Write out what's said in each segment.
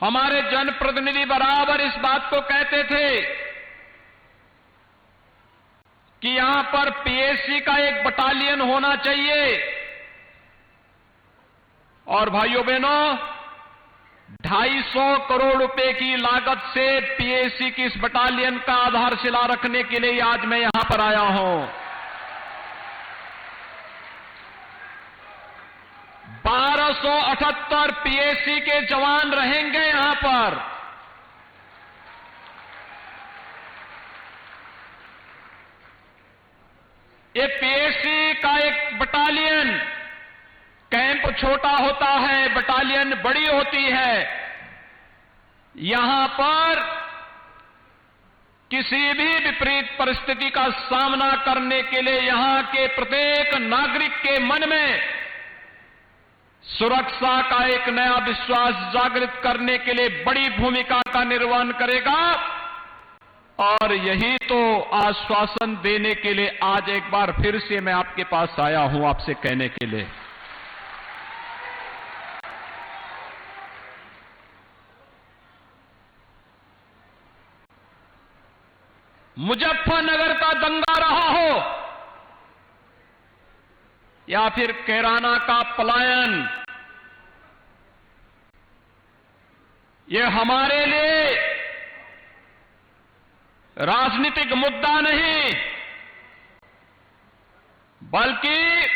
हमारे जनप्रतिनिधि बराबर इस बात को कहते थे कि यहां पर पीएसी का एक बटालियन होना चाहिए। और भाइयों बहनों, 250 करोड़ रुपए की लागत से पीएसी की इस बटालियन का आधारशिला रखने के लिए आज मैं यहां पर आया हूं। 1278 पीएसी के जवान रहेंगे यहां पर। ये पीएसी का एक बटालियन, कैंप छोटा होता है, बटालियन बड़ी होती है। यहां पर किसी भी विपरीत परिस्थिति का सामना करने के लिए यहां के प्रत्येक नागरिक के मन में सुरक्षा का एक नया विश्वास जागृत करने के लिए बड़ी भूमिका का निर्वहन करेगा। और यही तो आश्वासन देने के लिए आज एक बार फिर से मैं आपके पास आया हूं, आपसे कहने के लिए। मुजफ्फरनगर का दंगा रहा हो या फिर कैराना का पलायन, ये हमारे लिए राजनीतिक मुद्दा नहीं, बल्कि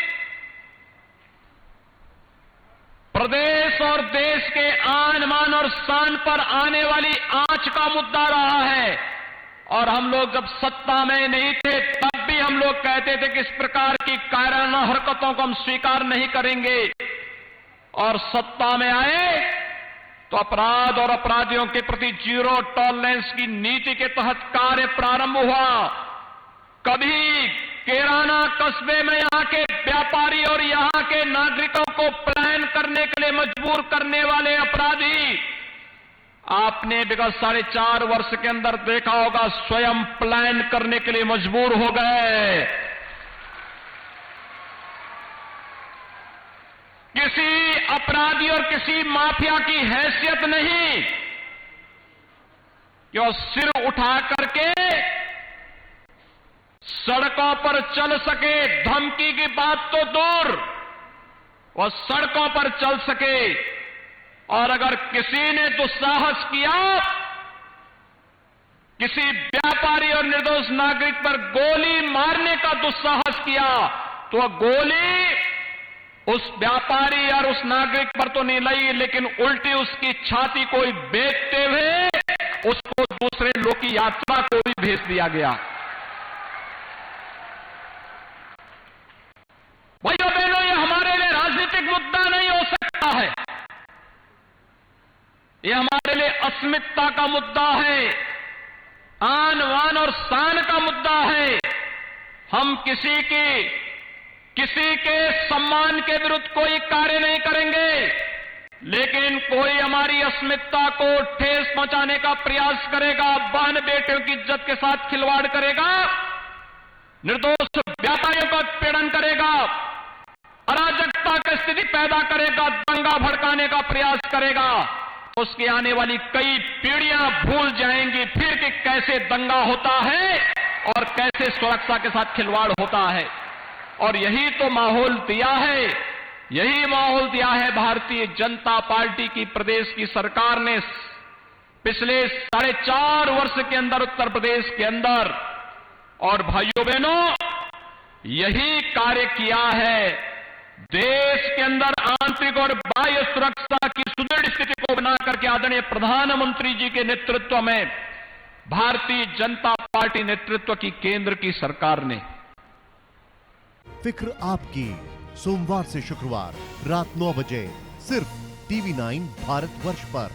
प्रदेश और देश के आन मान और शान पर आने वाली आंच का मुद्दा रहा है। और हम लोग जब सत्ता में नहीं थे तब भी हम लोग कहते थे कि इस प्रकार की कायराना हरकतों को हम स्वीकार नहीं करेंगे। और सत्ता में आए तो अपराध और अपराधियों के प्रति जीरो टॉलरेंस की नीति के तहत कार्य प्रारंभ हुआ। कभी कैराना कस्बे में यहां के व्यापारी और यहां के नागरिकों को पलायन करने के लिए मजबूर करने वाले अपराधी आपने विगत 4.5 वर्ष के अंदर देखा होगा, स्वयं पलायन करने के लिए मजबूर हो गए। किसी अपराधी और किसी माफिया की हैसियत नहीं कि वो सिर उठा करके सड़कों पर चल सके, धमकी की बात तो दूर, वो सड़कों पर चल सके। और अगर किसी ने दुस्साहस किया, किसी व्यापारी और निर्दोष नागरिक पर गोली मारने का दुस्साहस किया, तो वह गोली उस व्यापारी और उस नागरिक पर तो नहीं लगी, लेकिन उल्टी उसकी छाती को बेचते हुए उसको दूसरे लोग की यात्रा को भी भेज दिया गया। भाइयों बहनों, ये हमारे लिए राजनीतिक मुद्दा नहीं हो सकता है, ये हमारे लिए अस्मिता का मुद्दा है, आन वान और शान का मुद्दा है। हम किसी के सम्मान के विरुद्ध कोई कार्य नहीं करेंगे, लेकिन कोई हमारी अस्मिता को ठेस पहुंचाने का प्रयास करेगा, बहन बेटियों की इज्जत के साथ खिलवाड़ करेगा, निर्दोष व्यापारियों का उत्पीड़न करेगा, अराजकता की स्थिति पैदा करेगा, दंगा भड़काने का प्रयास करेगा, उसकी आने वाली कई पीढ़ियां भूल जाएंगी फिर कि कैसे दंगा होता है और कैसे सुरक्षा के साथ खिलवाड़ होता है। और यही तो माहौल दिया है, यही माहौल दिया है भारतीय जनता पार्टी की प्रदेश की सरकार ने पिछले 4.5 वर्ष के अंदर उत्तर प्रदेश के अंदर। और भाइयों बहनों, यही कार्य किया है, देश के अंदर आंतरिक और बाह्य सुरक्षा की सुदृढ़ स्थिति को बना करके आदरणीय प्रधानमंत्री जी के नेतृत्व में भारतीय जनता पार्टी नेतृत्व की केंद्र की सरकार ने। फिक्र आपकी, सोमवार से शुक्रवार रात 9 बजे सिर्फ TV9 भारतवर्ष पर।